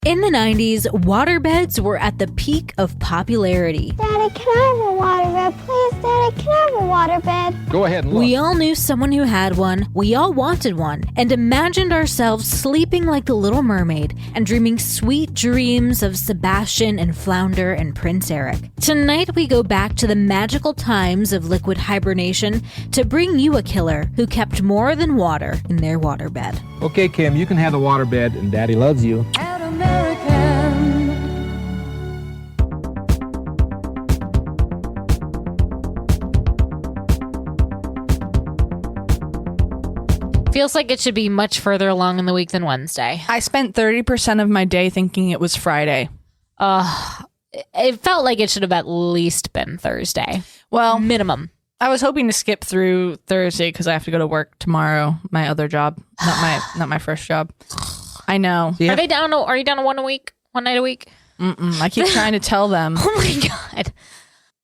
In the 90s, waterbeds were at the peak of popularity. Daddy, can I have a waterbed? Please, Daddy, can I have a waterbed? Go ahead and look. We all knew someone who had one, we all wanted one, and imagined ourselves sleeping like the Little Mermaid and dreaming sweet dreams of Sebastian and Flounder and Prince Eric. Tonight we go back to the magical times of liquid hibernation to bring you a killer who kept more than water in their waterbed. Okay, Kim, you can have the waterbed, and Daddy loves you. Feels like it should be much further along in the week than Wednesday. I spent 30% of my day thinking it was Friday. It felt like it should have at least been Thursday. Well, Minimum. I was hoping to skip through Thursday because I have to go to work tomorrow. My other job, not my first job. I know. Yeah. Are you down to one night a week? I keep trying to tell them. Oh my God.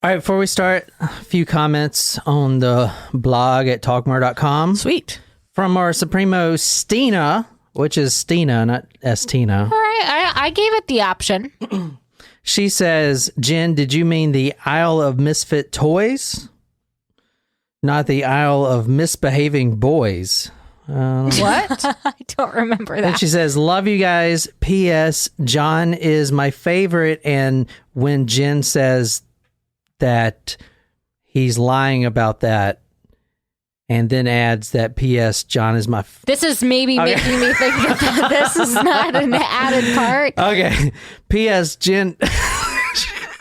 All right, before we start, a few comments on the blog at talkmurder.com. Sweet. From our Supremo Stina, which is Stina, not Estina. All right, I gave it the option. She says, Jen, did you mean the Isle of Misfit Toys? Not the Isle of Misbehaving Boys. What? I don't remember that. And she says, love you guys. P.S. John is my favorite. And when Jen says that he's lying about that, and then adds that P.S. John is my... This is maybe making me think that this is not an added part. Okay. P.S. Jen...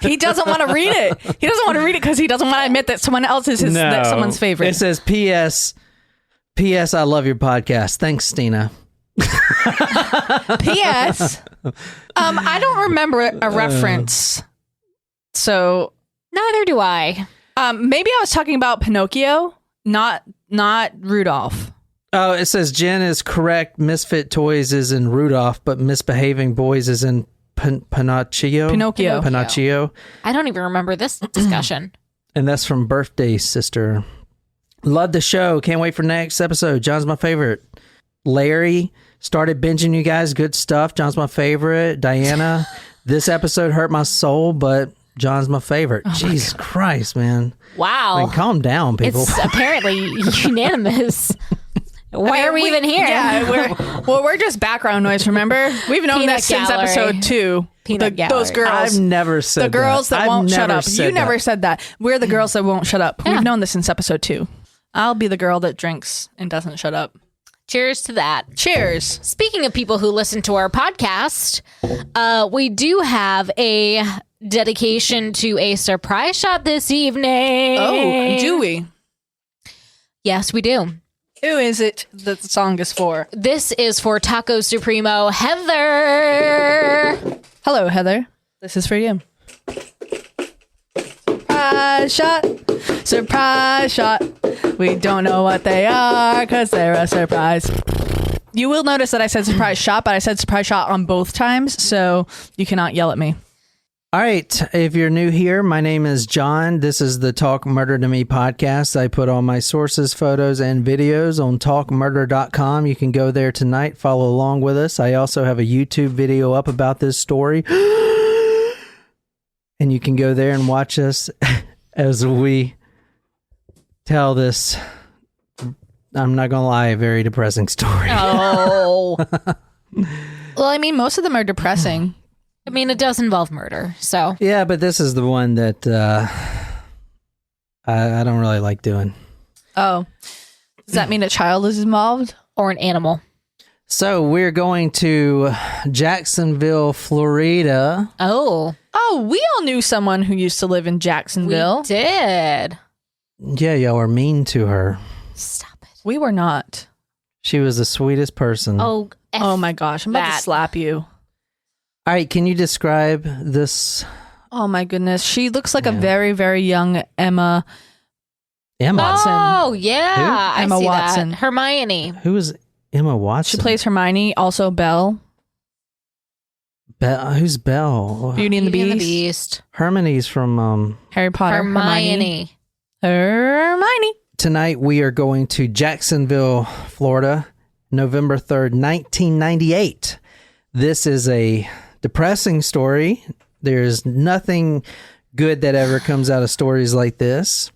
He doesn't want to read it. He doesn't want to read it because he doesn't want to admit that someone else is that someone's favorite. It says P.S. P.S. I love your podcast. Thanks, Stina. P.S. I don't remember a reference. So... Neither do I. Maybe I was talking about Pinocchio, not Rudolph. Oh, it says Jen is correct. Misfit Toys is in Rudolph, but Misbehaving Boys is in Pinocchio. I don't even remember this discussion. And that's from Birthday Sister. Love the show. Can't wait for next episode. John's my favorite. Larry started binging you guys. Good stuff. John's my favorite. Diana, this episode hurt my soul, but John's my favorite. Oh Jesus Christ, man. Wow. Like, calm down, people. It's apparently unanimous. Why are we even here? Yeah, we're just background noise, remember? We've known that since episode 2. Those girls. I've never said that. The girls that won't shut up. You never said that. We're the girls that won't shut up. Yeah. We've known this since episode 2. I'll be the girl that drinks and doesn't shut up. Cheers to that. Cheers. Speaking of people who listen to our podcast, we do have a dedication to a surprise shot this evening. Oh, do we? Yes, we do. Who is it that the song is for? This is for Taco Supremo Heather. Hello, Heather. This is for you. Surprise shot. Surprise shot. We don't know what they are because they're a surprise. You will notice that I said surprise shot, but I said surprise shot on both times, so you cannot yell at me. All right. If you're new here, my name is John. This is the Talk Murder to Me podcast. I put all my sources, photos, and videos on talkmurder.com. You can go there tonight, follow along with us. I also have a YouTube video up about this story. And you can go there and watch us as we tell this, I'm not going to lie, very depressing story. Oh. Well, I mean, most of them are depressing. I mean, it does involve murder, so. Yeah, but this is the one that I don't really like doing. Oh. Does that mean a child is involved? Or an animal? So we're going to Jacksonville, Florida. Oh. Oh, we all knew someone who used to live in Jacksonville. We did. Yeah, y'all were mean to her. Stop it. We were not. She was the sweetest person. Oh my gosh, I'm about to slap you. All right, can you describe this? Oh my goodness. She looks like a very, very young Emma Watson. Oh, yeah. Who? Emma Watson. That. Hermione. Who is Emma Watson? She plays Hermione, also Belle. Who's Belle? Beauty and the Beast. Hermione's from Harry Potter. Hermione. Tonight we are going to Jacksonville, Florida, November 3rd, 1998. This is a depressing story. There's nothing good that ever comes out of stories like this.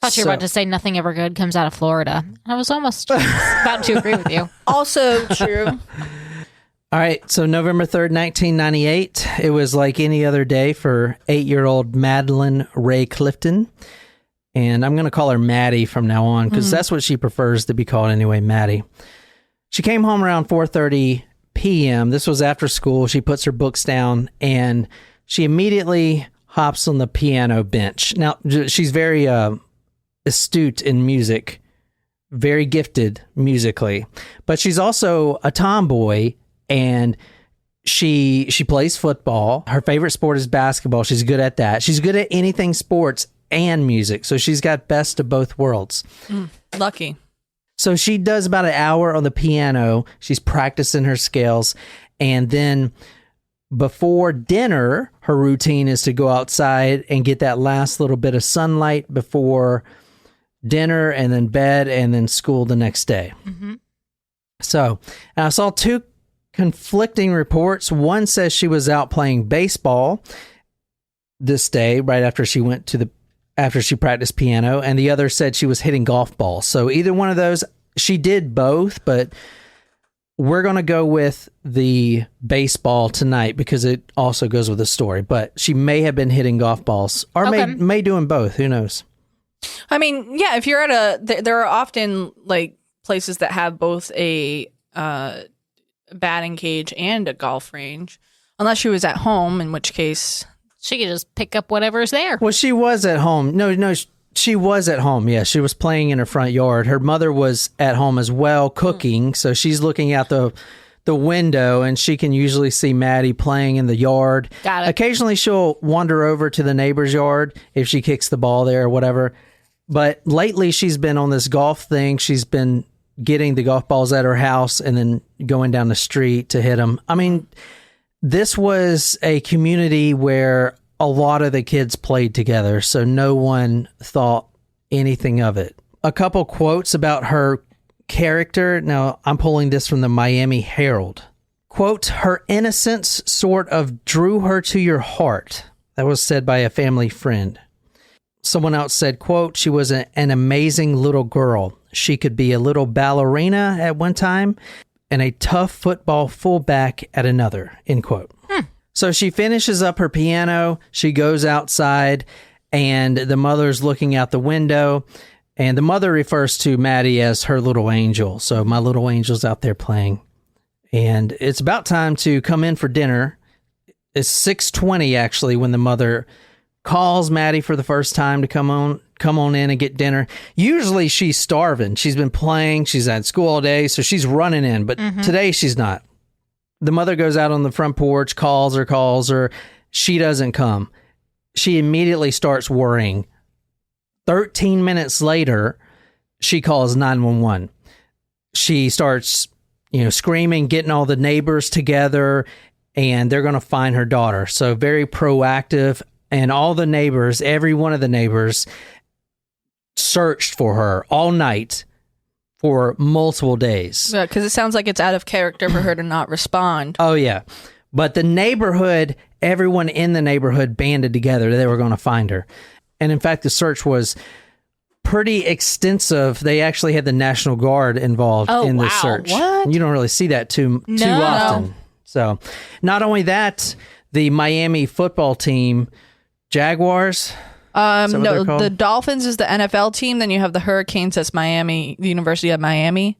I thought you were about to say nothing ever good comes out of Florida. I was almost about to agree with you. Also true. All right, so November 3rd, 1998, it was like any other day for 8-year-old Madeline Ray Clifton. And I'm going to call her Maddie from now on because that's what she prefers to be called anyway, Maddie. She came home around 4:30 p.m. This was after school. She puts her books down and she immediately hops on the piano bench. Now, she's very astute in music, very gifted musically, but she's also a tomboy. And she plays football. Her favorite sport is basketball. She's good at that. She's good at anything sports and music. So she's got best of both worlds. Lucky. So she does about an hour on the piano. She's practicing her scales. And then before dinner, her routine is to go outside and get that last little bit of sunlight before dinner, and then bed, and then school the next day. Mm-hmm. So I saw two conflicting reports. One says she was out playing baseball this day right after she after she practiced piano, and the other said she was hitting golf balls. So either one of those, she did both, but we're going to go with the baseball tonight because it also goes with the story. But she may have been hitting golf balls or may doing both. Who knows? I mean, yeah, if you're at there are often like places that have both a batting cage and a golf range, unless she was at home, in which case she could just pick up whatever's there. Well, she was at home. No, she was at home. Yeah, she was playing in her front yard. Her mother was at home as well, cooking. So she's looking out the window, and she can usually see Maddie playing in the yard. Got it. Occasionally, she'll wander over to the neighbor's yard if she kicks the ball there or whatever. But lately, she's been on this golf thing. She's been getting the golf balls at her house and then going down the street to hit them. I mean, this was a community where a lot of the kids played together, so no one thought anything of it. A couple quotes about her character. Now, I'm pulling this from the Miami Herald. Quote, "Her innocence sort of drew her to your heart." That was said by a family friend. Someone else said, quote, "She was an amazing little girl. She could be a little ballerina at one time and a tough football fullback at another," end quote. So she finishes up her piano. She goes outside and the mother's looking out the window, and the mother refers to Maddie as her little angel. So my little angel's out there playing, and it's about time to come in for dinner. It's 6:20 actually when the mother calls Maddie for the first time to come on in and get dinner. Usually she's starving. She's been playing. She's at school all day, so she's running in. But today she's not. The mother goes out on the front porch, calls her. She doesn't come. She immediately starts worrying. 13 minutes later, she calls 911. She starts, screaming, getting all the neighbors together, and they're going to find her daughter. So very proactive. And all the neighbors, every one of the neighbors, searched for her all night for multiple days. Yeah, because it sounds like it's out of character for her to not respond. Oh, yeah. But the neighborhood, everyone in the neighborhood banded together. They were going to find her. And in fact, the search was pretty extensive. They actually had the National Guard involved in the search. What? You don't really see that too often. So not only that, the Miami football team, Jaguars. No, the Dolphins is the NFL team. Then you have the Hurricanes. That's Miami, the University of Miami.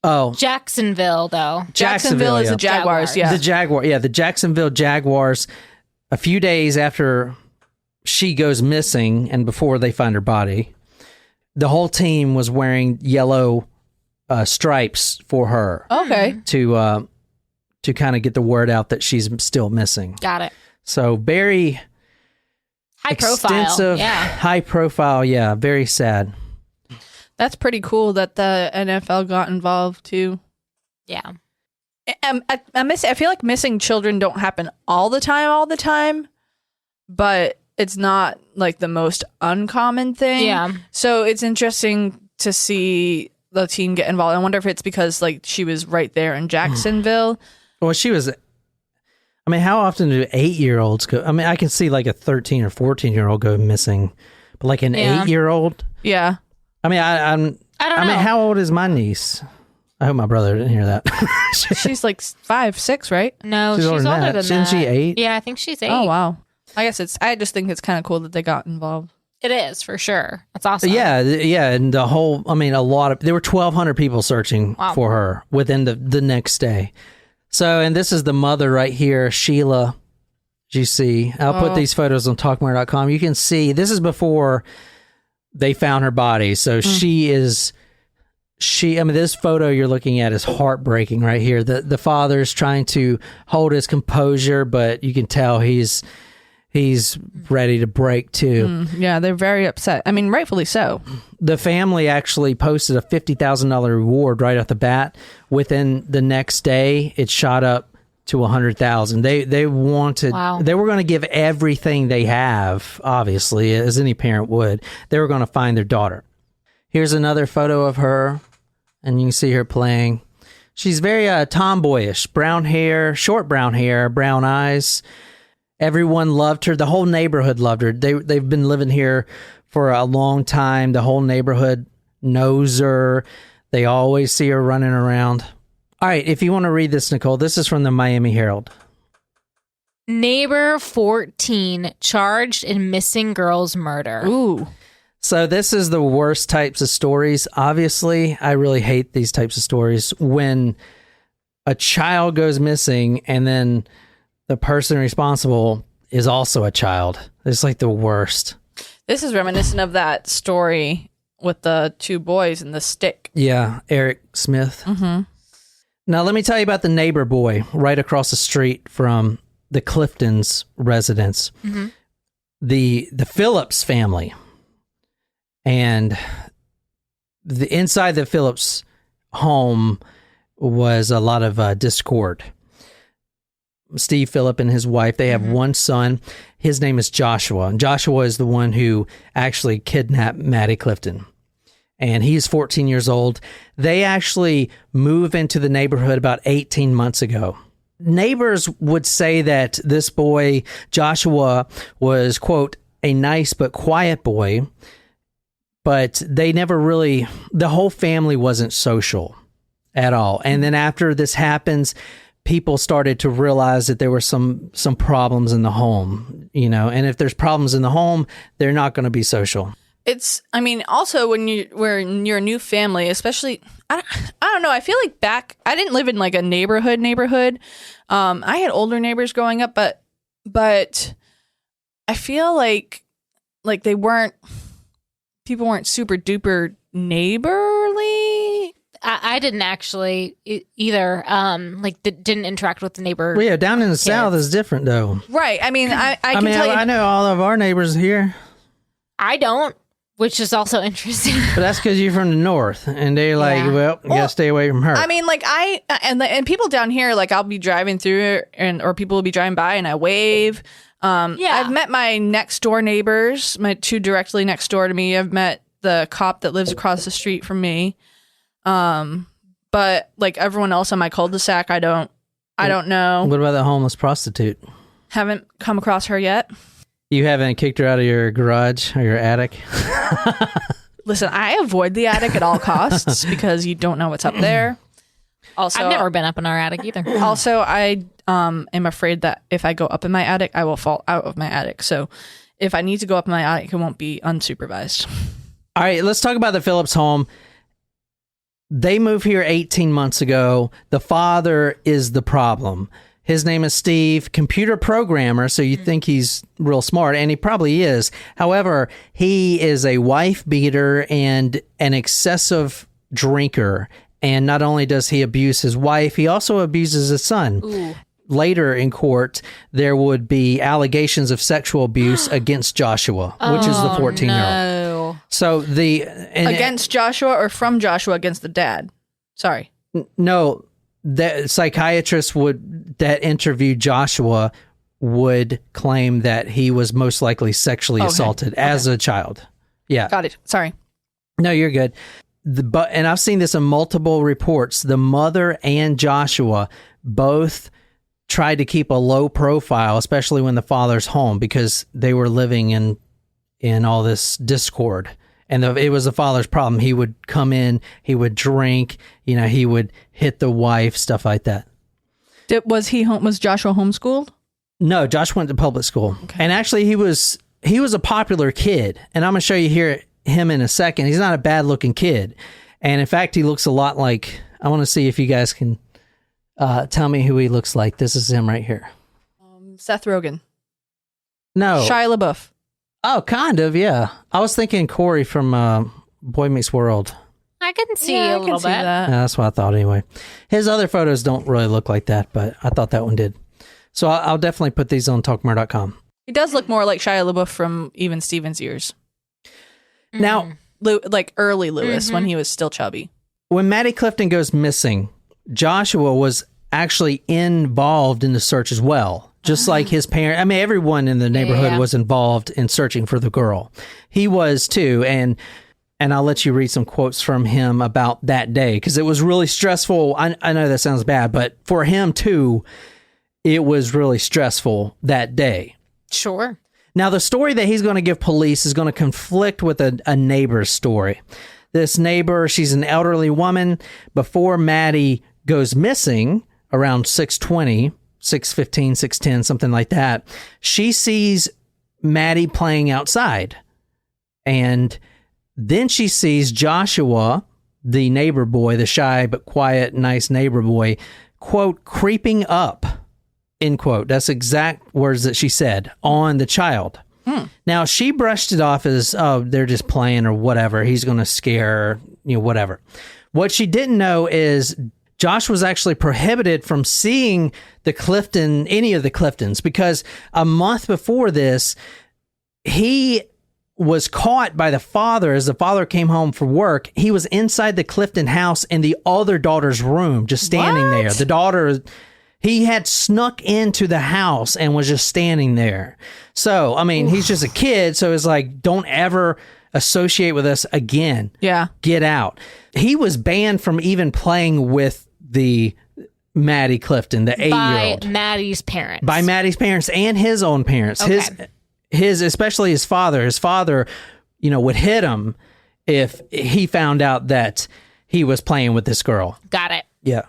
Oh, Jacksonville, though. Jacksonville is the Jaguars. Yeah, the Jacksonville Jaguars. A few days after she goes missing and before they find her body, the whole team was wearing yellow stripes for her. Okay, to kind of get the word out that she's still missing. Got it. So very high profile. High profile. Yeah, very sad. That's pretty cool that the NFL got involved too. Yeah. I feel like missing children don't happen all the time, but it's not like the most uncommon thing. Yeah. So it's interesting to see the team get involved. I wonder if it's because like she was right there in Jacksonville. Well, she was I mean, how often do 8-year-olds go? I mean, I can see like a 13 or 14-year-old go missing, but like an 8-year-old? Yeah. I mean, I don't know. mean, how old is my niece? I hope my brother didn't hear that. She's like 5, 6, right? No, she's older than that. Isn't she 8? Yeah, I think she's 8. Oh, wow. I just think it's kind of cool that they got involved. It is, for sure. That's awesome. Yeah, and there were 1,200 people searching for her within the next day. So, and this is the mother right here, Sheila. As you see, I'll put these photos on talkmore.com. You can see, this is before they found her body. So this photo you're looking at is heartbreaking right here. The father's trying to hold his composure, but you can tell he's ready to break too. Yeah, they're very upset. I mean, rightfully so. The family actually posted a $50,000 reward right off the bat. Within the next day, it shot up to $100,000. They wanted, they were going to give everything they have, obviously, as any parent would. They were going to find their daughter. Here's another photo of her, and you can see her playing. She's very tomboyish, brown hair, short brown hair, brown eyes. Everyone loved her. The whole neighborhood loved her. They've been living here for a long time. The whole neighborhood knows her. They always see her running around. All right, if you want to read this, Nicole, this is from the Miami Herald. Neighbor 14 charged in missing girl's murder. Ooh. So this is the worst types of stories. Obviously, I really hate these types of stories. When a child goes missing and then the person responsible is also a child. It's like the worst. This is reminiscent of that story with the 2 boys and the stick. Yeah, Eric Smith. Mm-hmm. Now, let me tell you about the neighbor boy right across the street from the Clifton's residence. Mm-hmm. The Phillips family. And inside the Phillips home was a lot of discord. Steve Phillip and his wife, they have one son. His name is Joshua. And Joshua is the one who actually kidnapped Maddie Clifton. And he's 14 years old. They actually moved into the neighborhood about 18 months ago. Neighbors would say that this boy, Joshua, was, quote, a nice but quiet boy. But they never really, the whole family wasn't social at all. And then after this happens, people started to realize that there were some problems in the home, and if there's problems in the home, they're not going to be social. Also when you're a new family, especially, I don't know, I feel like I didn't live in like a neighborhood. I had older neighbors growing up, but I feel like people weren't super duper neighborly. I didn't actually either. Didn't interact with the neighbor. Well, yeah, down in the South is different though. Right. I mean, I can tell you. I know all of our neighbors here. I don't, which is also interesting. But that's because you're from the North, and they're like, well, you gotta stay away from her. I mean, like and people down here, like I'll be driving through or people will be driving by, and I wave. I've met my next door neighbors, my 2 directly next door to me. I've met the cop that lives across the street from me. But like everyone else on my cul-de-sac, I don't know. What about the homeless prostitute? Haven't come across her yet. You haven't kicked her out of your garage or your attic? Listen, I avoid the attic at all costs because you don't know what's up there. Also, I've never been up in our attic either. Also, I am afraid that if I go up in my attic, I will fall out of my attic. So if I need to go up in my attic, it won't be unsupervised. All right, let's talk about the Phillips home. They moved here 18 months ago. The father is the problem. His name is Steve, computer programmer, so you think he's real smart, and he probably is. However, he is a wife beater and an excessive drinker. And not only does he abuse his wife, he also abuses his son. Ooh. Later in court, there would be allegations of sexual abuse against Joshua, which is the 14-year-old. No. So against Joshua or from Joshua against the dad? Sorry. No, the psychiatrist that interviewed Joshua would claim that he was most likely sexually assaulted as a child. Yeah. Got it. Sorry. No, you're good. And I've seen this in multiple reports. The mother and Joshua both tried to keep a low profile, especially when the father's home, because they were living in all this discord. And it was the father's problem. He would come in, he would drink, he would hit the wife, stuff like that. Was Joshua homeschooled? No, Josh went to public school. Okay. And actually he was a popular kid. And I'm going to show you him in a second. He's not a bad looking kid. And in fact, he looks a lot like, I want to see if you guys can tell me who he looks like. This is him right here. Seth Rogen. No. Shia LaBeouf. Oh, kind of, yeah. I was thinking Corey from Boy Meets World. I can see a little bit. That. Yeah, that's what I thought anyway. His other photos don't really look like that, but I thought that one did. So I'll definitely put these on talkmore.com. He does look more like Shia LaBeouf from Even Stevens' years. Now, like early Lewis when he was still chubby. When Maddie Clifton goes missing, Joshua was actually involved in the search as well. Just like his parents. I mean, everyone in the neighborhood was involved in searching for the girl. He was too. And I'll let you read some quotes from him about that day, because it was really stressful. I know that sounds bad, but for him too, it was really stressful that day. Sure. Now, the story that he's going to give police is going to conflict with a neighbor's story. This neighbor, she's an elderly woman. Before Maddie goes missing around 6:20, 6:15, 6:10, something like that, she sees Maddie playing outside. And then she sees Joshua, the neighbor boy, the shy but quiet, nice neighbor boy, quote, creeping up, end quote. That's exact words that she said, on the child. Now, she brushed it off as, oh, they're just playing or whatever. He's going to scare her, whatever. What she didn't know is Josh was actually prohibited from seeing any of the Cliftons, because a month before this, he was caught by the father. As the father came home from work, he was inside the Clifton house in the other daughter's room, just standing there. The daughter, he had snuck into the house and was just standing there. So, I mean, he's just a kid. So it's like, don't ever associate with us again. Yeah. Get out. He was banned from even playing with the Maddie Clifton, the 8-year-old. By Maddie's parents. By Maddie's parents and his own parents. Okay. His especially his father. His father, would hit him if he found out that he was playing with this girl. Got it. Yeah.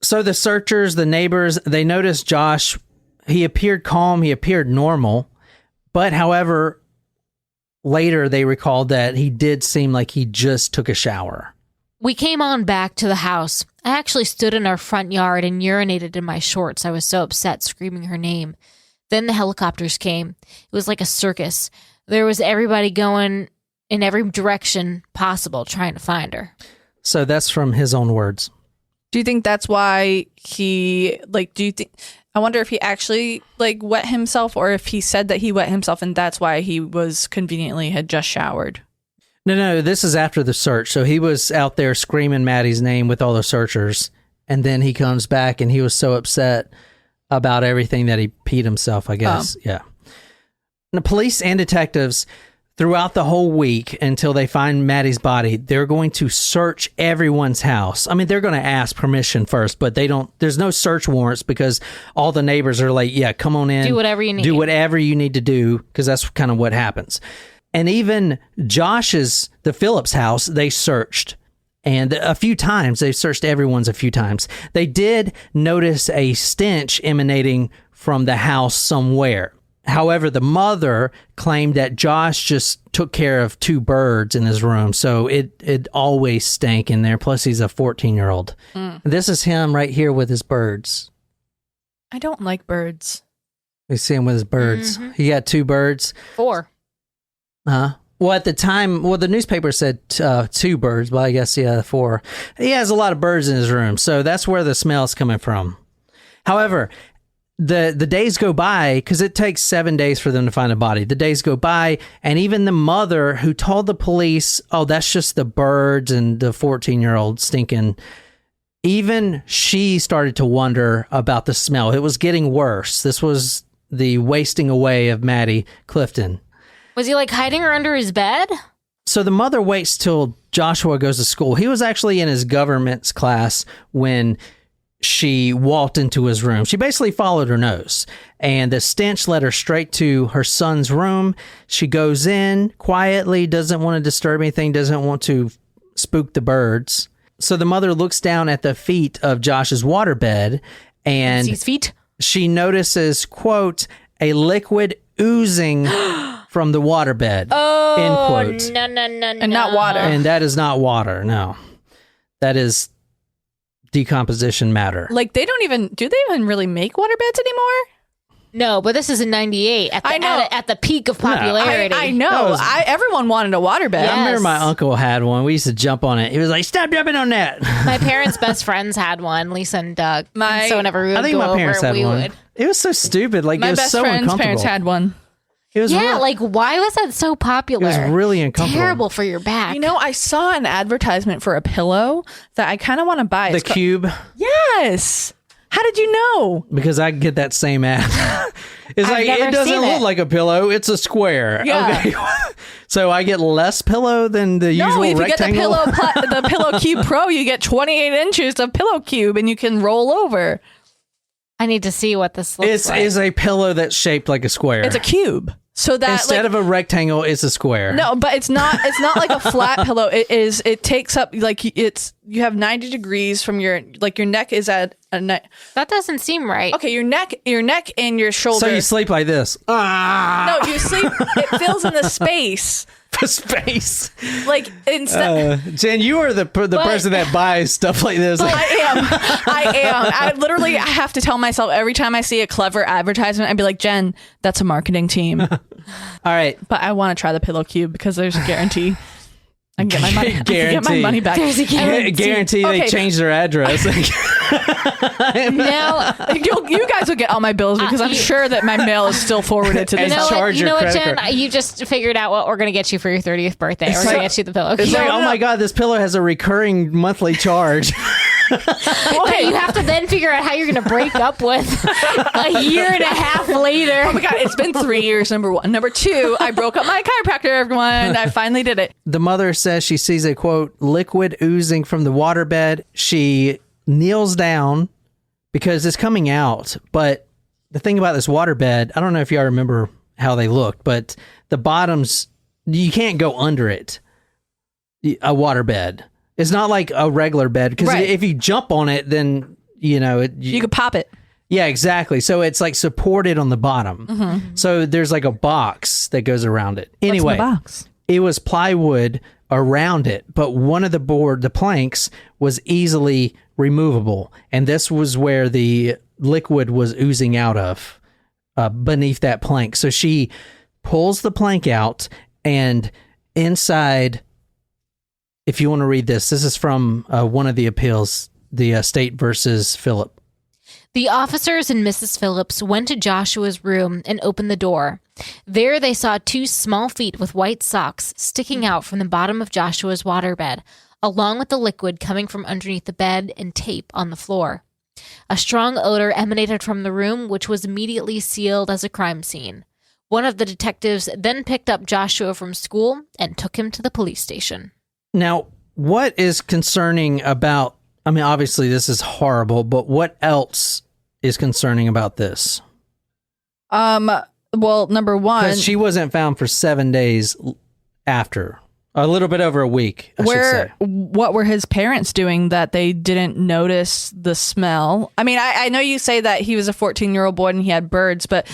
So the searchers, the neighbors, they noticed Josh. He appeared calm. He appeared normal. But however, later they recalled that he did seem like he just took a shower. We came on back to the house. I actually stood in our front yard and urinated in my shorts. I was so upset, screaming her name. Then the helicopters came. It was like a circus. There was everybody going in every direction possible trying to find her. So that's from his own words. Do you think that's why I wonder if he actually wet himself, or if he said that he wet himself and that's why he was conveniently had just showered? No, this is after the search. So he was out there screaming Maddie's name with all the searchers. And then he comes back and he was so upset about everything that he peed himself, I guess. Yeah. And the police and detectives throughout the whole week until they find Maddie's body, they're going to search everyone's house. I mean, they're going to ask permission first, but there's no search warrants because all the neighbors are like, yeah, come on in. Do whatever you need. Do whatever you need to do, because that's kind of what happens. And even the Phillips house, they searched. And a few times, they searched everyone's a few times. They did notice a stench emanating from the house somewhere. However, the mother claimed that Josh just took care of 2 birds in his room, so it always stank in there. Plus, he's a 14-year-old. This is him right here with his birds. I don't like birds. We see him with his birds. Mm-hmm. He got 2 birds. 4. Well, at the time, the newspaper said 2 birds, but I guess, 4. He has a lot of birds in his room, so that's where the smell's coming from. However, the days go by, because it takes 7 days for them to find a body. The days go by, and even the mother who told the police, oh, that's just the birds and the 14-year-old stinking, even she started to wonder about the smell. It was getting worse. This was the wasting away of Maddie Clifton. Was he hiding her under his bed? So the mother waits till Joshua goes to school. He was actually in his government's class when she walked into his room. She basically followed her nose, and the stench led her straight to her son's room. She goes in quietly, doesn't want to disturb anything, doesn't want to spook the birds. So the mother looks down at the feet of Josh's waterbed, and Sees feet. she notices, quote, a liquid oozing from the waterbed, end quote. No. And not water. And that is not water, no. That is decomposition matter. Like, do they even really make waterbeds anymore? No, but this is in 98 I know. at the peak of popularity. I know. Everyone wanted a waterbed. Yeah. I remember my uncle had one. We used to jump on it. He was like, stop jumping on that. My parents' best friends had one, Lisa and Doug. And so whenever we would I think go my parents over, had we one. would. It was so stupid. Like, My it was best so friend's uncomfortable. parents had one. It was Yeah, real, like, why was that so popular? it was really uncomfortable. terrible for your back. You know, I saw an advertisement for a pillow that I kind of want to buy. The cube, Yes. How did you know? because I get that same ad. It's like, never it doesn't seen look it. like a pillow. It's a square. Yeah. Okay. So I get less pillow than the No, usual if you get rectangle. the Pillow Cube Pro, you get 28 inches of Pillow Cube, and you can roll over. I need to see what this looks like. It's a pillow that's shaped like a square. It's a cube, so that Instead of a rectangle, it's a square. no, but it's not. It's not like a flat pillow. It is. It takes up like you have 90 degrees from your neck is at a neck. That doesn't seem right. Okay, your neck and your shoulder. So you sleep like this. No, you sleep. It fills in the space. For space. Like instead. Jen, you are the person that buys stuff like this. I am. I literally have to tell myself every time I see a clever advertisement, I'd be like, Jen, that's a marketing team. All right. But I want to try the Pillow Cube because there's a guarantee. I can get my money. I can get my Guarantee. money back. There's a Guarantee they Okay. change their address. Now, You guys will get all my bills because I'm sure that my mail is still forwarded to And this. charge you your know what, credit Jen? card. You just figured out what we're going to get you for your 30th birthday. We're It's going to like- get you the pillow. It's cube. like, oh my God, this pillow has a recurring monthly charge. Okay, you have to then figure out how you're going to break up with a year and a half later. Oh my God, it's been 3 years, number one. Number two, I broke up my chiropractor, everyone. I finally did it. The mother says she sees a, quote, liquid oozing from the waterbed. She kneels down because it's coming out. But the thing about this waterbed, I don't know if y'all remember how they looked, but the bottoms, you can't go under it. A waterbed. It's not like a regular bed because Right. if you jump on it, then, you know, You could pop it. yeah, exactly. So it's like supported on the bottom. So there's like a box that goes around it. Anyway, box? it was plywood around it, but one of the planks was easily removable. And this was where the liquid was oozing out of, beneath that plank. So she pulls the plank out, and inside, if you want to read this is from one of the appeals, the State versus Phillip. The officers and Mrs. Phillips went to Joshua's room and opened the door. There they saw 2 small feet with white socks sticking out from the bottom of Joshua's waterbed, along with the liquid coming from underneath the bed and tape on the floor. A strong odor emanated from the room, which was immediately sealed as a crime scene. One of the detectives then picked up Joshua from school and took him to the police station. Now, what is concerning about, I mean, obviously this is horrible, but what else is concerning about this? Well, number one, Because she wasn't found for 7 days after. A little bit over a week, I should say. what were his parents doing that they didn't notice the smell? I mean, I know you say that he was a 14-year-old boy and he had birds, but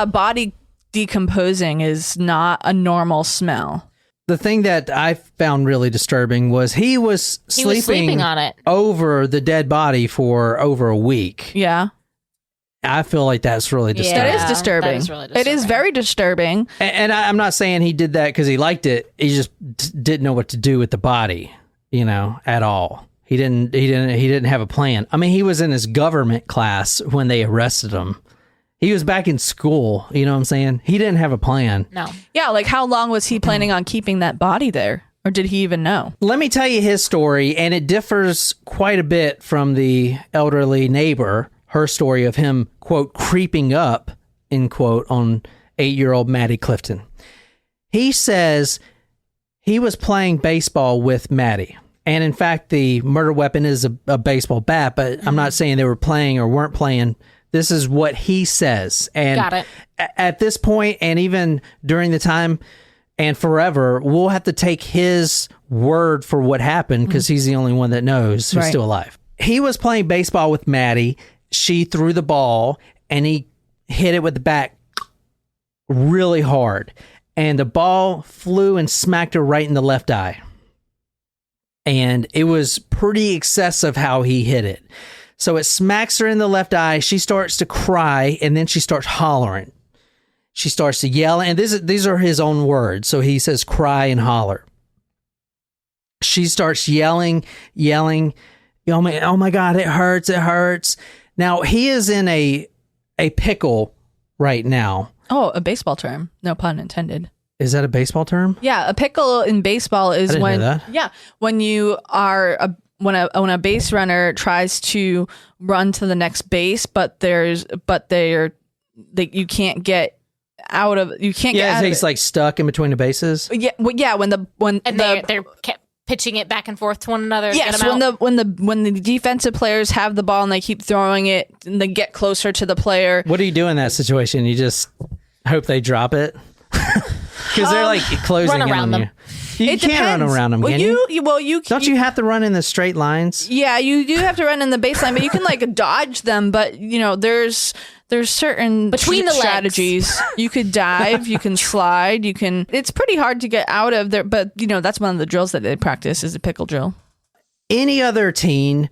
body decomposing is not a normal smell. The thing that I found really disturbing was he was sleeping on it. over the dead body for over a week. Yeah. I feel like that's really disturbing. That is disturbing. That is really It is disturbing. very disturbing. And I'm not saying he did that because he liked it. He just didn't know what to do with the body, you know, at all. He didn't have a plan. I mean, he was in his government class when they arrested him. He was back in school, you know what I'm saying? He didn't have a plan. No. Yeah, like how long was he planning on keeping that body there? Or did he even know? Let me tell you his story, and it differs quite a bit from the elderly neighbor, her story of him, quote, creeping up, end quote, on 8-year-old Maddie Clifton. He says he was playing baseball with Maddie. And in fact, the murder weapon is a baseball bat, but I'm not saying they were playing or weren't playing. This is what he says. And Got it. At this point, and even during the time and forever, we'll have to take his word for what happened because he's the only one that knows who's still alive. He was playing baseball with Maddie. She threw the ball and he hit it with the bat really hard. And the ball flew and smacked her right in the left eye. And it was pretty excessive how he hit it. So it smacks her in the left eye. She starts to cry and then she starts hollering. She starts to yell. And these are his own words. So he says cry and holler. She starts yelling. Oh my God, it hurts. Now, he is in a pickle right now. Oh, a baseball term. No pun intended. Is that a baseball term? Yeah, a pickle in baseball is know that. when you are when a base runner tries to run to the next base, but you can't get out of he's like stuck in between the bases. They're kept pitching it back and forth to one another. Yes, when the defensive players have the ball and they keep throwing it and they get closer to the player. What do you do in that situation? You just hope they drop it because they're like closing run in around on them. You can't run around them, can you? Don't you have to run in the straight lines? Yeah, you do have to run in the baseline, but you can like dodge them. But there's certain between the strategies. You could dive, you can slide, you can. It's pretty hard to get out of there, but that's one of the drills that they practice is a pickle drill. Any other teen,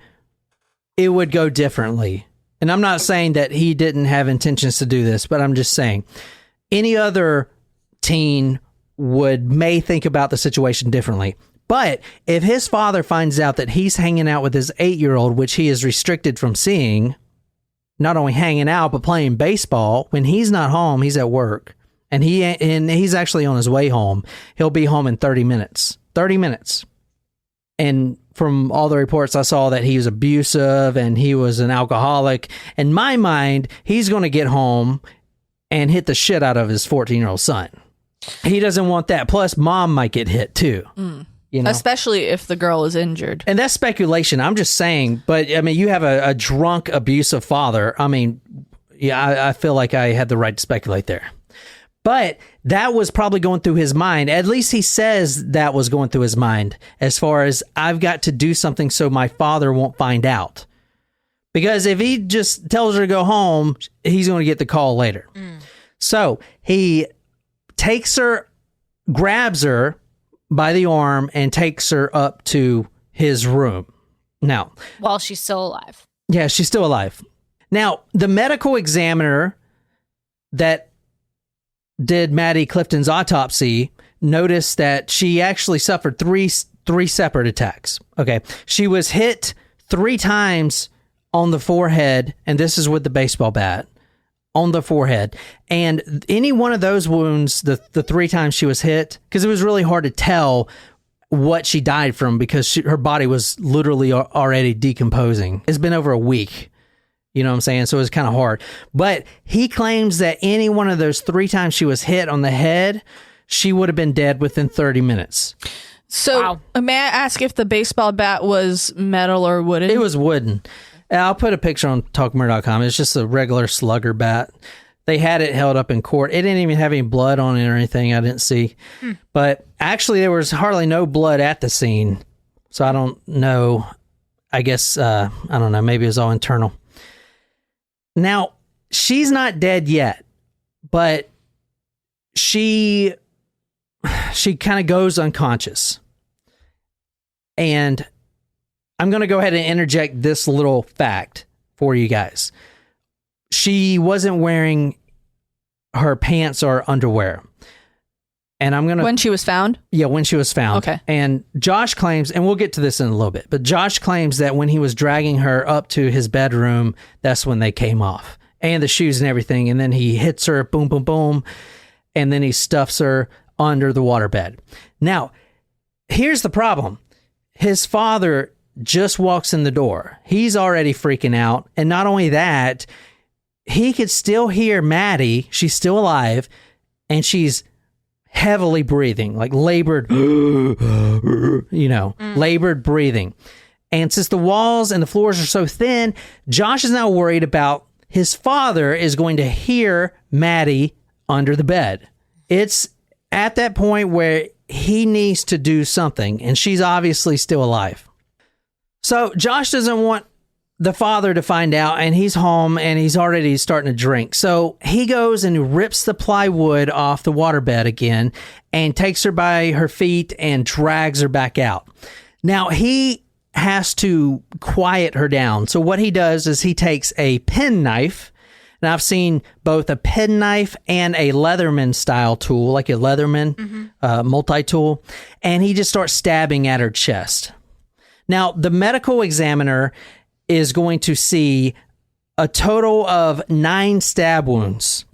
it would go differently. And I'm not saying that he didn't have intentions to do this, but I'm just saying any other teen may think about the situation differently. But if his father finds out that he's hanging out with his 8-year-old, which he is restricted from seeing, not only hanging out, but playing baseball, when he's not home, he's at work. And he's actually on his way home. He'll be home in 30 minutes. 30 minutes. And from all the reports I saw that he was abusive and he was an alcoholic. In my mind, he's going to get home and hit the shit out of his 14-year-old son. He doesn't want that. Plus, mom might get hit too. Especially if the girl is injured. And that's speculation. I'm just saying. But I mean, you have a drunk, abusive father. I mean, yeah, I feel like I had the right to speculate there. But that was probably going through his mind. At least he says that was going through his mind as far as I've got to do something so my father won't find out. Because if he just tells her to go home, he's going to get the call later. So he takes her, grabs her by the arm and takes her up to his room. Now, while she's still alive. Yeah, she's still alive. Now, the medical examiner that did Maddie Clifton's autopsy noticed that she actually suffered three separate attacks. Okay. She was hit 3 times on the forehead, and this is with the baseball bat. On the forehead. And any one of those wounds, the 3 times she was hit, because it was really hard to tell what she died from because her body was literally already decomposing. It's been over a week. You know what I'm saying? So it was kind of hard. But he claims that any one of those 3 times she was hit on the head, she would have been dead within 30 minutes. So may I ask if the baseball bat was metal or wooden? It was wooden. I'll put a picture on talkmurder.com. It's just a regular slugger bat. They had it held up in court. It didn't even have any blood on it or anything. I didn't see. But actually, there was hardly no blood at the scene. So I don't know. I guess, I don't know. Maybe it was all internal. Now, she's not dead yet. But she kind of goes unconscious. And I'm going to go ahead and interject this little fact for you guys. She wasn't wearing her pants or underwear. And I'm going to... When she was found? Yeah, when she was found. Okay. And Josh claims, and we'll get to this in a little bit, but Josh claims that when he was dragging her up to his bedroom, that's when they came off. And the shoes and everything. And then he hits her, boom, boom, boom. And then he stuffs her under the waterbed. Now, here's the problem. His father just walks in the door. He's already freaking out. And not only that, he could still hear Maddie. She's still alive. And she's heavily breathing, like labored, labored breathing. And since the walls and the floors are so thin, Josh is now worried about his father is going to hear Maddie under the bed. It's at that point where he needs to do something, and she's obviously still alive. So Josh doesn't want the father to find out, and he's home and he's already starting to drink. So he goes and rips the plywood off the waterbed again and takes her by her feet and drags her back out. Now he has to quiet her down. So what he does is he takes a penknife. Now I've seen both a penknife and a Leatherman style tool, like a Leatherman multi-tool, and he just starts stabbing at her chest. Now the medical examiner is going to see a total of 9 stab wounds.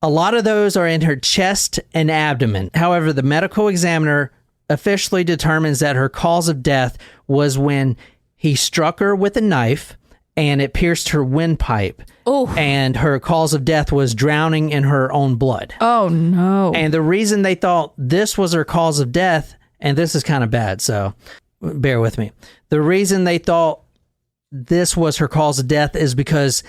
A lot of those are in her chest and abdomen. However, the medical examiner officially determines that her cause of death was when he struck her with a knife and it pierced her windpipe. Oh. And her cause of death was drowning in her own blood. Oh, no. And the reason they thought this was her cause of death, and this is kind of bad, so bear with me. The reason they thought this was her cause of death is because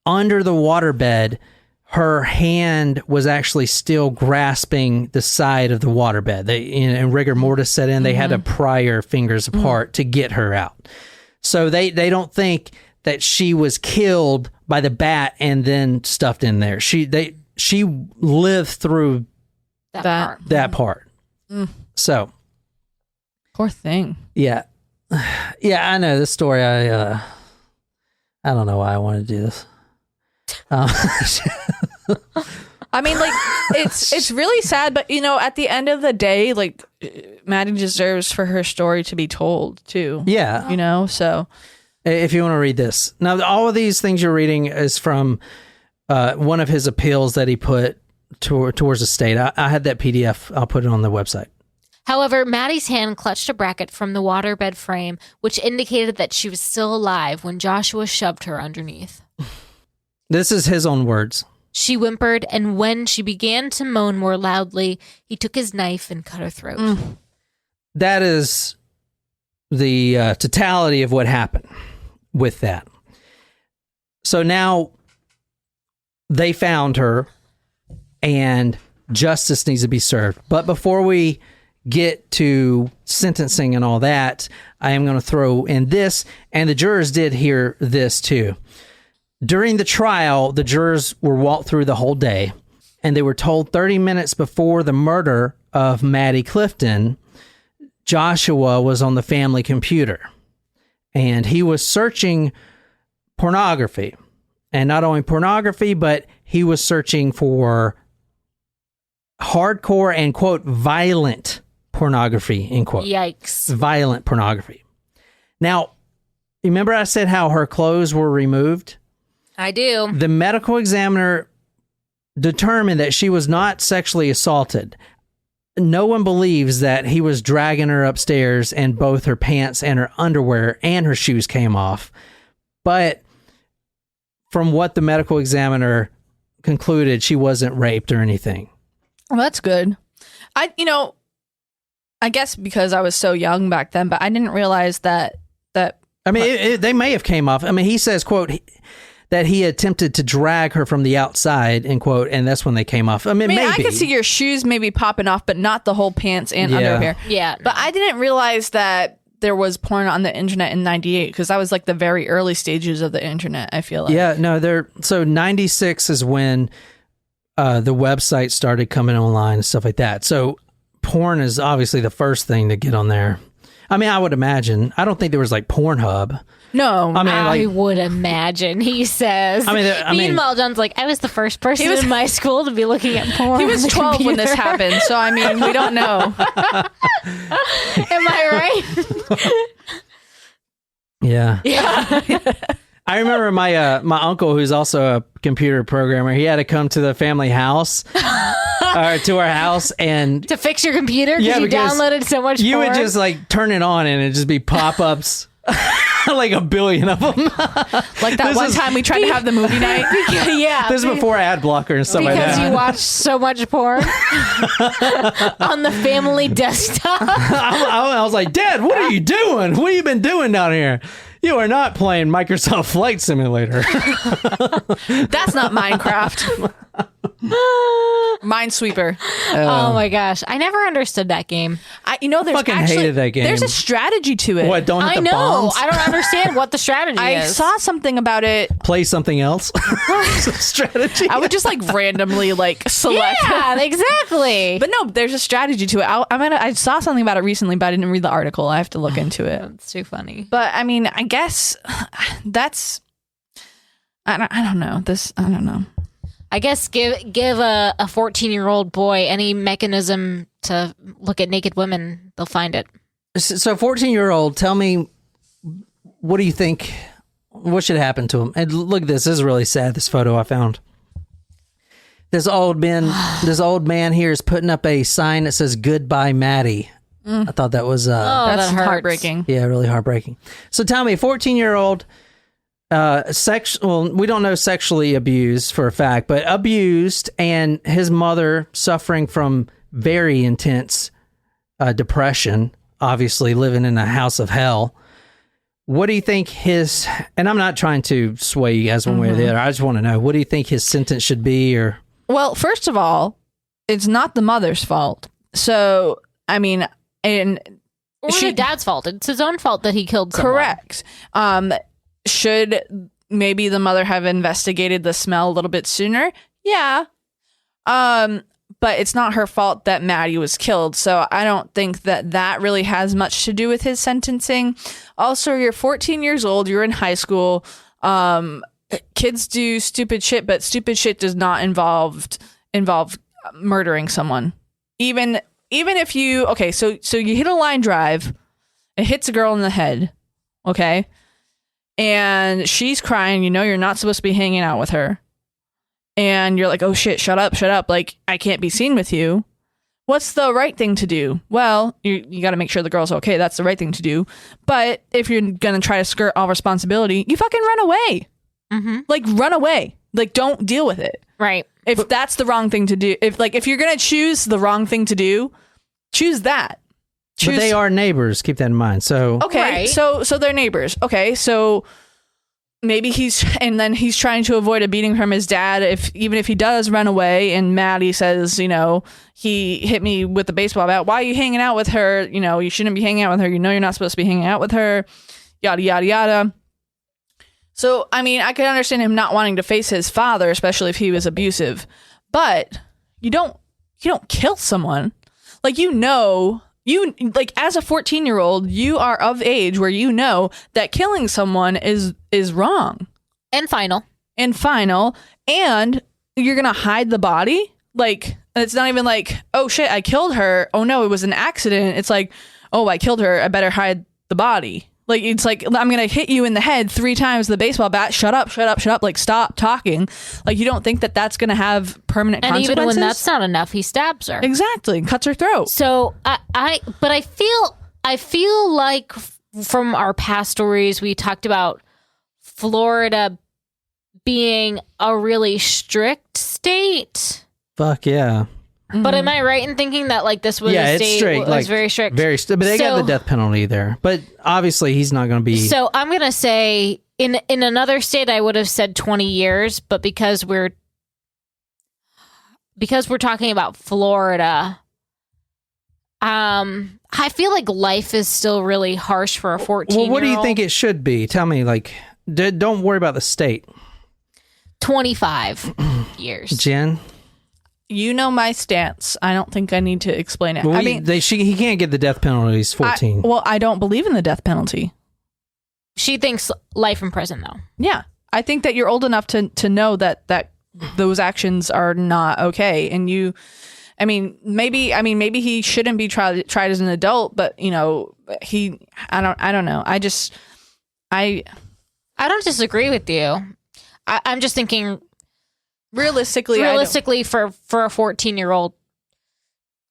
under the waterbed, her hand was actually still grasping the side of the waterbed. And rigor mortis set in. They had to pry her fingers apart to get her out. So they don't think that she was killed by the bat and then stuffed in there. She lived through that part. So poor thing. Yeah. Yeah, I know this story. I don't know why I want to do this. I mean, like, it's really sad, but at the end of the day, like, Maddie deserves for her story to be told too. Yeah. So if you want to read this. Now, all of these things you're reading is from one of his appeals that he put towards the state. I had that PDF. I'll put it on the website. However, Maddie's hand clutched a bracket from the waterbed frame, which indicated that she was still alive when Joshua shoved her underneath. This is his own words. She whimpered, and when she began to moan more loudly, he took his knife and cut her throat. That is the totality of what happened with that. So now they found her, and justice needs to be served. But before we get to sentencing and all that, I am going to throw in this, and the jurors did hear this too. During the trial, the jurors were walked through the whole day, and they were told 30 minutes before the murder of Maddie Clifton, Joshua was on the family computer, and he was searching pornography. And not only pornography, but he was searching for hardcore and, quote, violent pornography, end quote. Yikes. Violent pornography. Now, remember I said how her clothes were removed? I do. The medical examiner determined that she was not sexually assaulted. No one believes that he was dragging her upstairs and both her pants and her underwear and her shoes came off. But from what the medical examiner concluded, she wasn't raped or anything. Well, that's good. I guess because I was so young back then, but I didn't realize that. I mean, they may have came off. I mean, he says, quote, that he attempted to drag her from the outside, end quote, and that's when they came off. I mean, maybe. I could see your shoes maybe popping off, but not the whole pants and underwear. Yeah. But I didn't realize that there was porn on the internet in 98, because that was like the very early stages of the internet, I feel like. Yeah, no, so 96 is when the website started coming online and stuff like that. So porn is obviously the first thing to get on there. I mean, I would imagine. I don't think there was like Pornhub. No. I would imagine, he says. Meanwhile, John's like, I was the first person in my school to be looking at porn. He was 12 when this happened, so I mean, we don't know. Am I right? Yeah. I remember my uncle, who's also a computer programmer, he had to come to the family house, or to our house, and to fix your computer because you downloaded so much you porn. would just like turn it on and it'd just be pop-ups. like a billion of them. Like that one time we tried to have the movie night. Yeah. This is before ad blocker and stuff like Because that. you watch so much porn on the family desktop. I was like, Dad, what are you doing? What have you been doing down here? You are not playing Microsoft Flight Simulator. That's not Minecraft. Minesweeper. Oh my gosh. I never understood that game. There's fucking actually hated that game. there's a strategy to it. What, don't hit I the know. bombs? I don't understand what the strategy I is. saw something about it. Play something else? Strategy? I would just like randomly like select. Yeah, exactly. But no, there's a strategy to it. I saw something about it recently, but I didn't read the article. I have to look into it. It's too funny. But I mean, I guess that's. I don't know. I don't know. I guess give a 14-year-old boy any mechanism to look at naked women, they'll find it. So 14-year-old, tell me, what do you think, what should happen to him? And look at this. This is really sad, this photo I found. This old man here is putting up a sign that says, "Goodbye, Maddie." I thought that was... That's that hurts. heartbreaking. Yeah, really heartbreaking. So tell me, 14-year-old, we don't know sexually abused for a fact, but abused, and his mother suffering from very intense depression, obviously living in a house of hell. What do you think and I'm not trying to sway you guys one way or the other, I just want to know, what do you think his sentence should be? Or Well, first of all, it's not the mother's fault. So, I mean, Or the dad's fault. It's his own fault that he killed someone. correct. Should maybe the mother have investigated the smell a little bit sooner? Yeah. But it's not her fault that Maddie was killed. So I don't think that really has much to do with his sentencing. Also, you're 14 years old. You're in high school. Kids do stupid shit, but stupid shit does not involve murdering someone. Even if you, okay, so you hit a line drive, it hits a girl in the head, okay? And she's crying, you're not supposed to be hanging out with her. And you're like, oh shit, shut up, like, I can't be seen with you. What's the right thing to do? Well, you got to make sure the girl's okay, that's the right thing to do. But if you're gonna try to skirt all responsibility, you fucking run away. Mm-hmm. Like, run away. Like, don't deal with it. Right. If that's the wrong thing to do, if you're gonna choose the wrong thing to do, choose that. but they are neighbors, keep that in mind. So Okay, Right. so they're neighbors. Okay, so maybe he's trying to avoid a beating from his dad. Even if he does run away, and Maddie says, he hit me with the baseball bat. Why are you hanging out with her? You shouldn't be hanging out with her. You're not supposed to be hanging out with her. Yada yada yada. So, I mean, I could understand him not wanting to face his father, especially if he was abusive. But you don't kill someone. Like, as a 14-year-old, you are of age where that killing someone is wrong. And final. And you're going to hide the body? Like, it's not even like, oh shit, I killed her. Oh no, it was an accident. It's like, oh, I killed her. I better hide the body. Like, it's like, I'm going to hit you in the head 3 times with the baseball bat. Shut up. Like, stop talking. Like, you don't think that that's going to have permanent And consequences? even when that's not enough, he stabs her. Exactly. Cuts her throat. So I feel like from our past stories, we talked about Florida being a really strict state. fuck yeah. But am I right in thinking that like this was a It's state straight, was very strict? But they got the death penalty there. But obviously he's not going to be. So I'm gonna say in another state I would have said 20 years, but because we're talking about Florida, I feel like life is still really harsh for a 14-year-old. Well, what do you think it should be? Tell me, like, don't worry about the state. 25 years. Jen? You know my stance. I don't think I need to explain it. Well, he can't get the death penalty. He's 14. I don't believe in the death penalty. She thinks life in prison, though. Yeah. I think that you're old enough to know that those actions are not okay. And maybe he shouldn't be tried as an adult, but I don't know. I don't disagree with you. I'm just thinking realistically for a 14-year-old,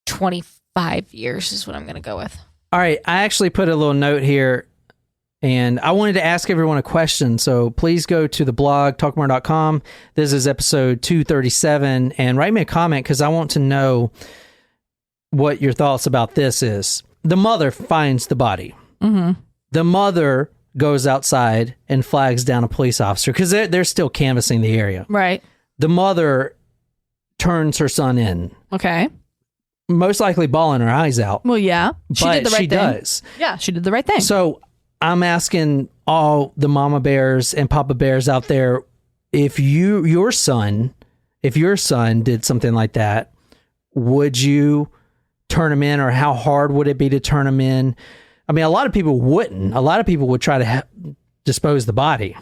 25 years is what I'm going to go with. All right. I actually put a little note here. And I wanted to ask everyone a question, so please go to the blog, talkmore.com. This is episode 237, and write me a comment because I want to know what your thoughts about this is. The mother finds the body. Mm-hmm. The mother goes outside and flags down a police officer because they're still canvassing the area. Right. The mother turns her son in. Okay. Most likely bawling her eyes out. Well, yeah. She did the right thing. Does. Yeah, she did the right thing. So I'm asking all the mama bears and papa bears out there, if your son did something like that, would you turn him in, or how hard would it be to turn him in? I mean, a lot of people wouldn't. A lot of people would try to dispose the body.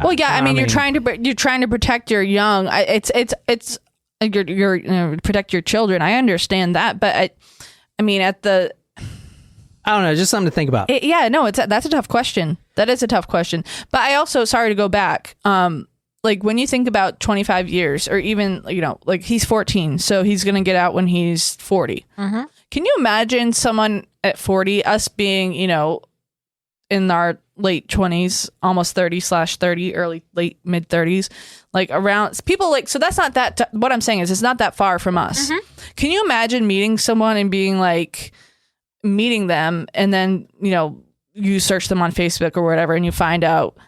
Well, yeah. I mean, you're trying to protect your young. It's you're protect your children. I understand that, but I mean, I don't know, just something to think about. That's a tough question. That is a tough question. But I also, sorry to go back. Like when you think about 25 years, or even, like he's 14, so he's going to get out when he's 40. Mm-hmm. Can you imagine someone at 40, us being, in our late 20s, almost 30/30, late mid 30s, like around people like, so that's not that, what I'm saying is it's not that far from us. Mm-hmm. Can you imagine meeting someone and being like, meeting them, and then, you search them on Facebook or whatever, and you find out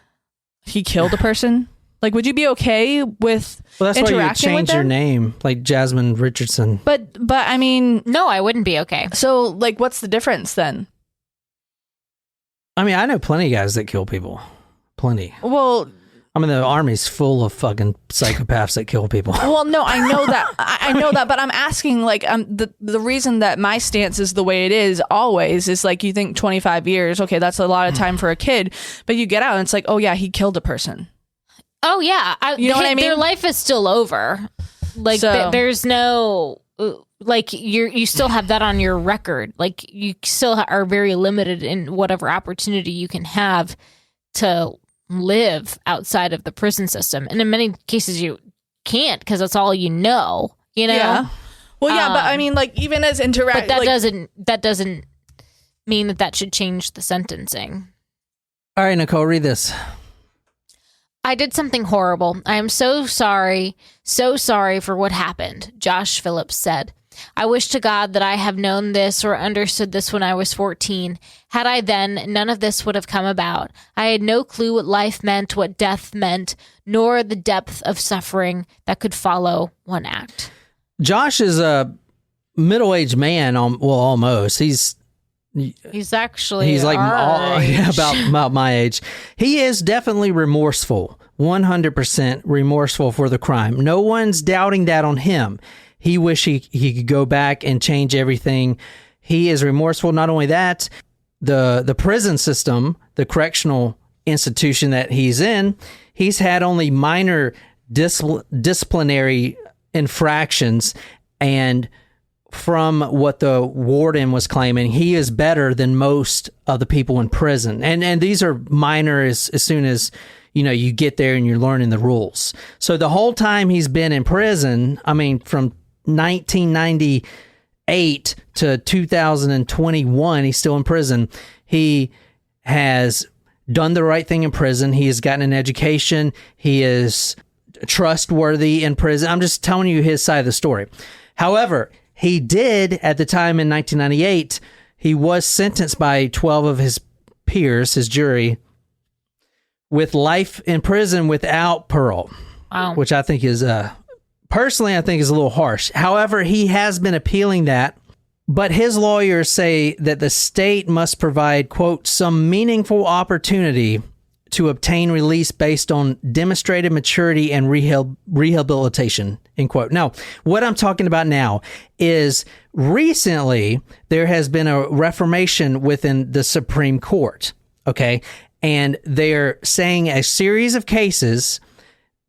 he killed a person? Like, would you be okay with Well, that's why you change your them? name, like Jasmine Richardson. But I mean, No, I wouldn't be okay. so like, what's the difference then? I mean, I know plenty of guys that kill people. Plenty. Well, I mean, the army's full of fucking psychopaths that kill people. well, no, I know that. I know that, but I'm asking, like, the reason that my stance is the way it is always is like, you think 25 years, okay, that's a lot of time for a kid, but you get out and it's like, oh yeah, he killed a person. Oh yeah, You know what I mean? Their life is still over. Like So- there's no like you still have that on your record. Like you still are very limited in whatever opportunity you can have to live outside of the prison system, and in many cases you can't because that's all you know. Yeah. Well, yeah, but I mean, like, even as But that doesn't mean that should change the sentencing. All right, Nicole, read this. I did something horrible. I am so sorry for what happened, Josh Phillips said. I wish to God that I have known this or understood this when I was 14. Had I then, none of this would have come about. I had no clue what life meant, what death meant, nor the depth of suffering that could follow one act. Josh is a middle-aged man, almost. He's actually like about my age. He is definitely remorseful, 100% remorseful for the crime. No one's doubting that on him. He wish he could go back and change everything. He is remorseful. Not only that, the prison system, the correctional institution that he's in, he's had only minor disciplinary infractions, and from what the warden was claiming, he is better than most of the people in prison. And these are minor as soon as, you get there and you're learning the rules. So the whole time he's been in prison, I mean, from 1998 to 2021, he's still in prison. He has done the right thing in prison. He has gotten an education. He is trustworthy in prison. I'm just telling you his side of the story. However, he did, at the time in 1998, he was sentenced by 12 of his peers, his jury, with life in prison without parole. Wow. Which I think is, personally, I think is a little harsh. However, he has been appealing that, but his lawyers say that the state must provide, quote, some meaningful opportunity to obtain release based on demonstrated maturity and rehabilitation, end quote. Now, what I'm talking about now is recently there has been a reformation within the Supreme Court, okay? And they're saying a series of cases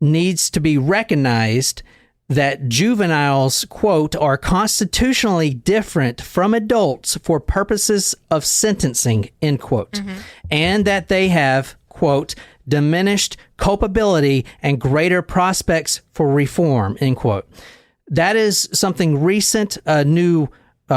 needs to be recognized that juveniles, quote, are constitutionally different from adults for purposes of sentencing, end quote. And that they have, quote, diminished culpability and greater prospects for reform, end quote. That is something recent, a new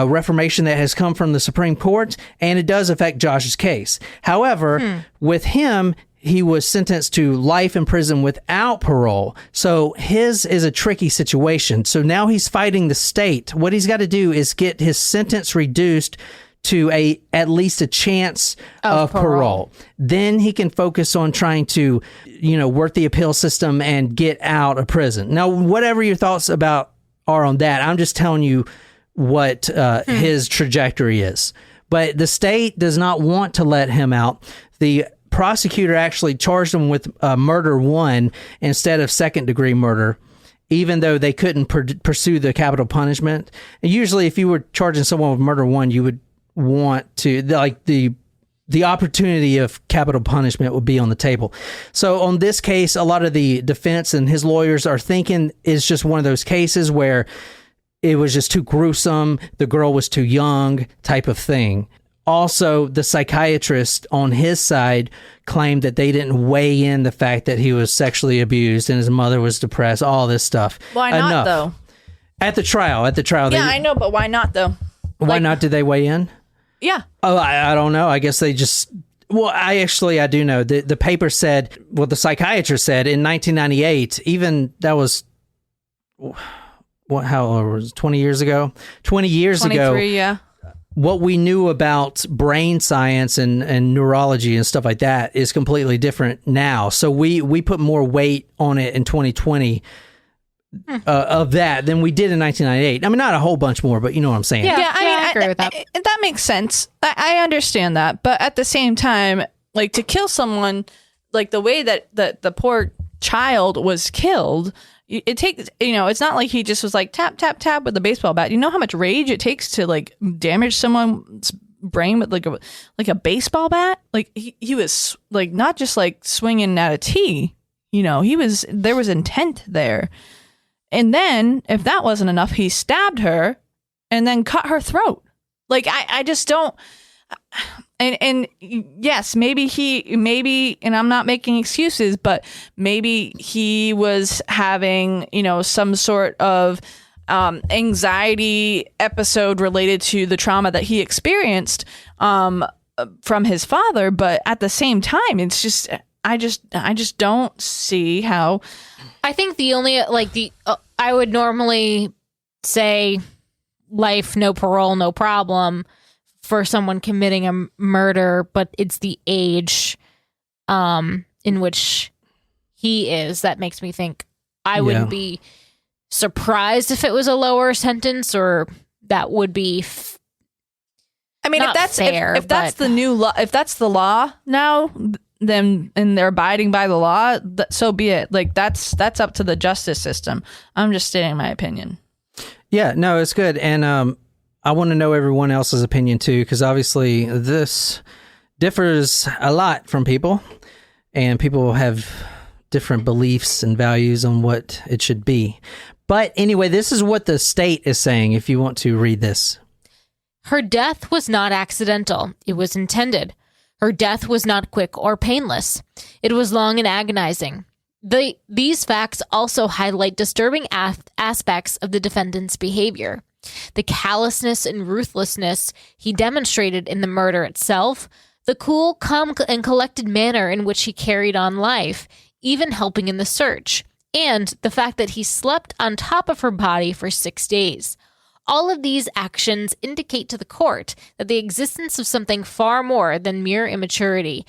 reformation that has come from the Supreme Court, and it does affect Josh's case. However, with him, he was sentenced to life in prison without parole. So his is a tricky situation. So now he's fighting the state. What he's got to do is get his sentence reduced to at least a chance of parole. Then he can focus on trying to, work the appeal system and get out of prison. Now, whatever your thoughts are on that, I'm just telling you what his trajectory is. But the state does not want to let him out. The prosecutor actually charged him with murder 1 instead of second-degree murder, even though they couldn't pursue the capital punishment. And usually, if you were charging someone with murder 1, you would want to, the opportunity of capital punishment would be on the table. So on this case, a lot of the defense and his lawyers are thinking it's just one of those cases where it was just too gruesome, the girl was too young, type of thing. Also, the psychiatrist on his side claimed that they didn't weigh in the fact that he was sexually abused and his mother was depressed, all this stuff. Why not, though? At the trial. Yeah, I know, but why not, though? Why not? Did they weigh in? Yeah. Oh, I don't know. I guess they just... Well, I do know. The paper said... Well, the psychiatrist said in 1998, even that was... How old was it? 20 years ago? 20 years 23, ago. Yeah. What we knew about brain science and neurology and stuff like that is completely different now. So we put more weight on it in 2020 of that than we did in 1998. I mean, not a whole bunch more, but you know what I'm saying. Yeah, I mean, I agree with that. That makes sense. I understand that. But at the same time, like, to kill someone, like the way that the poor child was killed, it takes, it's not like he just was like tap, tap, tap with a baseball bat. You know how much rage it takes to like damage someone's brain with like a baseball bat? Like he was like not just like swinging at a tee, there was intent there. And then if that wasn't enough, he stabbed her and then cut her throat. Like I just don't. And yes, maybe, and I'm not making excuses, but maybe he was having, some sort of anxiety episode related to the trauma that he experienced from his father. But at the same time, it's just, I just don't see how. I think the only, I would normally say life, no parole, no problem for someone committing a murder, but it's the age in which he is that makes me think I wouldn't be surprised if it was a lower sentence, or that would be I mean, not if that's fair, if that's the new law, if that's the law now, then and they're abiding by the law, so be it. Like that's up to the justice system. I'm just stating my opinion. Yeah, no, it's good. And I want to know everyone else's opinion too, because obviously this differs a lot from people, and people have different beliefs and values on what it should be. But anyway, this is what the state is saying, if you want to read this. Her death was not accidental. It was intended. Her death was not quick or painless. It was long and agonizing. These facts also highlight disturbing aspects of the defendant's behavior. The callousness and ruthlessness he demonstrated in the murder itself, the cool, calm, and collected manner in which he carried on life, even helping in the search, and the fact that he slept on top of her body for 6 days. All of these actions indicate to the court that the existence of something far more than mere immaturity,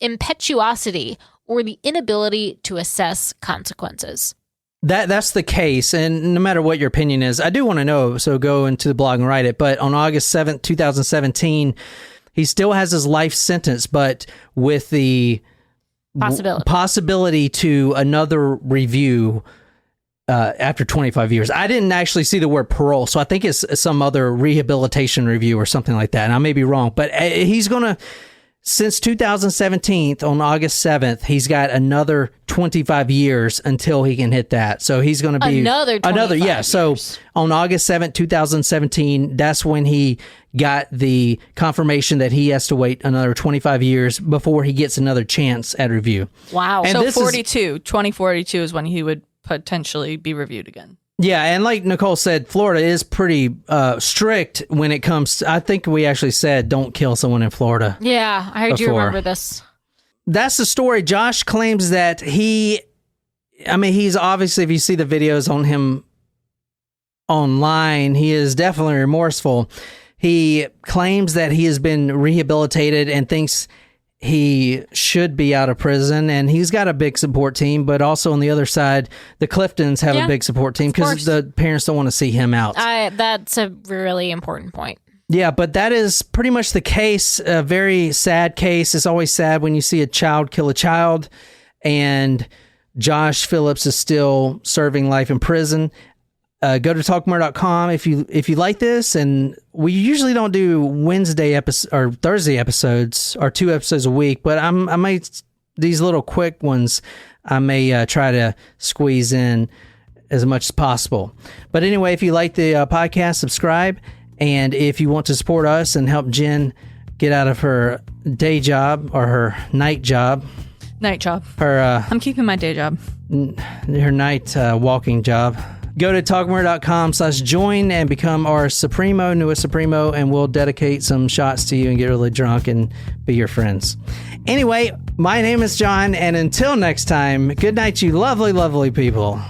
impetuosity, or the inability to assess consequences. That's the case, and no matter what your opinion is, I do want to know, so go into the blog and write it, but on August 7th, 2017, he still has his life sentence, but with the possibility to another review after 25 years. I didn't actually see the word parole, so I think it's some other rehabilitation review or something like that, and I may be wrong, but he's going to... Since 2017, on August 7th, he's got another 25 years until he can hit that. So he's going to be... Another 25 years. So on August 7th, 2017, that's when he got the confirmation that he has to wait another 25 years before he gets another chance at review. Wow. And so 2042 is when he would potentially be reviewed again. Yeah, and like Nicole said, Florida is pretty strict when it comes to, I think we actually said don't kill someone in Florida. Yeah, I do before. remember this. That's the story. Josh claims that he's obviously, if you see the videos on him online, he is definitely remorseful. He claims that he has been rehabilitated and thinks he should be out of prison, and he's got a big support team, but also on the other side, the Cliftons have a big support team because the parents don't want to see him out. That's a really important point. Yeah, but that is pretty much the case. A very sad case. It's always sad when you see a child kill a child, and Josh Phillips is still serving life in prison. Go to talkmore.com if you like this, and we usually don't do Wednesday episodes or Thursday episodes or 2 episodes a week, but I might, these little quick ones I may try to squeeze in as much as possible. But anyway, if you like the podcast, subscribe, and if you want to support us and help Jen get out of her day job or her night job, I'm keeping my day job, her night walking job, go to talkmore.com/join and become our Supremo, newest Supremo, and we'll dedicate some shots to you and get really drunk and be your friends. Anyway, my name is John, and until next time, good night, you lovely, lovely people.